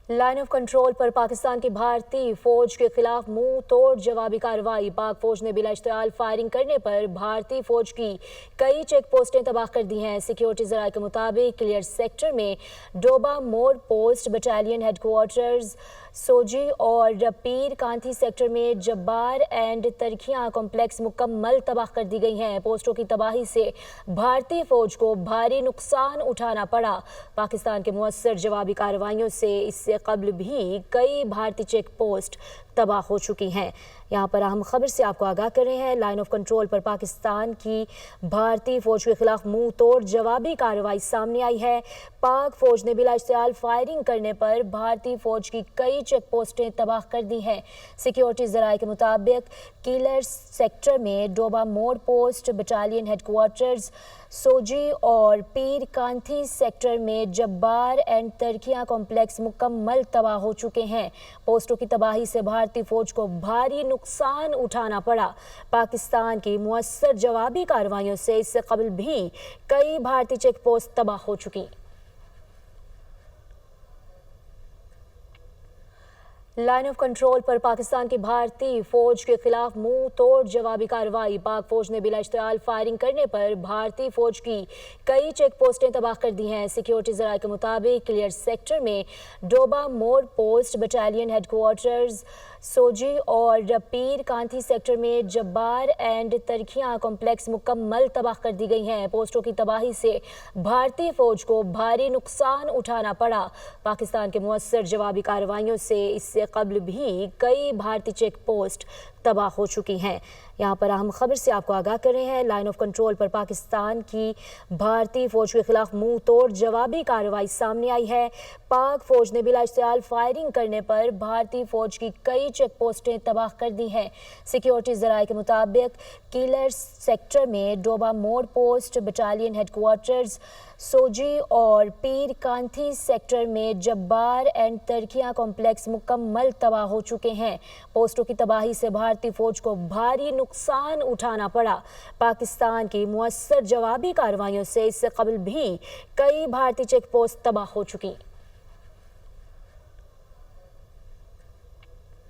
Line of control पर पाकिस्तान की भारतीय फौज के खिलाफ मुंह तोड़ जवाबी कार्रवाई। पाक फौज ने बिला इश्तियाल फायरिंग करने पर भारतीय फौज की कई चेक पोस्टें तबाह कर दी हैं। सिक्योरिटी जराये के मुताबिक क्लियर सेक्टर में डोबा मोड़ पोस्ट, बटालियन हेडक्वार्टर्स सोजी और पीर कांथी सेक्टर में जब्बार एंड तरखियां कॉम्प्लेक्स मुकम्मल तबाह कर दी गई हैं। पोस्टों की तबाही से भारतीय फौज को भारी नुकसान उठाना पड़ा। पाकिस्तान के मुअस्सर जवाबी कार्रवाइयों से इससे कबल भी कई भारतीय चेक पोस्ट तबाह हो चुकी हैं। यहाँ पर अहम खबर से आपको आगाह कर रहे हैं। लाइन ऑफ कंट्रोल पर पाकिस्तान की भारतीय फौज के खिलाफ मुंह तोड़ जवाबी कार्रवाई सामने आई है। पाक फौज ने बिला इश्तियाल फायरिंग करने पर भारतीय फौज की कई चेक पोस्टें तबाह कर दी हैं। सिक्योरिटी जराये के मुताबिक किलर सेक्टर में डोबा मोड़ पोस्ट, बटालियन हेडक्वार्टर्स सोजी और पीर कांथी सेक्टर में जब्बार एंड तरखियां कॉम्प्लेक्स मुकम्मल तबाह हो चुके हैं। पोस्टों की तबाही से भारतीय फौज को भारी नुकसान उठाना पड़ा। पाकिस्तान की मुअस्सर जवाबी कार्रवाइयों से इससे कबल भी कई भारतीय चेक पोस्ट तबाह हो चुकी। लाइन ऑफ कंट्रोल पर पाकिस्तान की भारतीय फौज के खिलाफ मुंह तोड़ जवाबी कार्रवाई। पाक फौज ने बिला इश्तियाल फायरिंग करने पर भारतीय फौज की कई चेक पोस्टें तबाह कर दी हैं। सिक्योरिटी जराये के मुताबिक क्लियर सेक्टर में डोबा मोड़ पोस्ट, बटालियन हेडक्वार्टर्स सोजी और पीर कांथी सेक्टर में जब्बार एंड तरखियां कॉम्प्लेक्स मुकम्मल तबाह कर दी गई हैं। पोस्टों की तबाही से भारतीय फौज को भारी नुकसान उठाना पड़ा। पाकिस्तान के मुअस्सर जवाबी कार्रवाइयों से इससे कबल भी कई भारतीय चेक पोस्ट तबाह हो चुकी हैं। यहाँ पर अहम खबर से आपको आगाह कर रहे हैं। लाइन ऑफ कंट्रोल पर पाकिस्तान की भारतीय फौज के खिलाफ मुंह तोड़ जवाबी कार्रवाई सामने आई है। पाक फौज ने बिला इश्तियाल फायरिंग करने पर भारतीय फौज की कई चेक पोस्टें तबाह कर दी हैं। सिक्योरिटी जराये के मुताबिक किलर सेक्टर में डोबा मोड़ पोस्ट, बटालियन हेडक्वार्टर्स सोजी और पीर कांथी सेक्टर में जब्बार एंड तरखियां कॉम्प्लेक्स मुकम्मल तबाह हो चुके हैं। पोस्टों की तबाही से भारतीय फौज को भारी नुकसान उठाना पड़ा। पाकिस्तान की मुअस्सर जवाबी कार्रवाइयों से इससे कबल भी कई भारतीय चेक पोस्ट तबाह हो चुकी।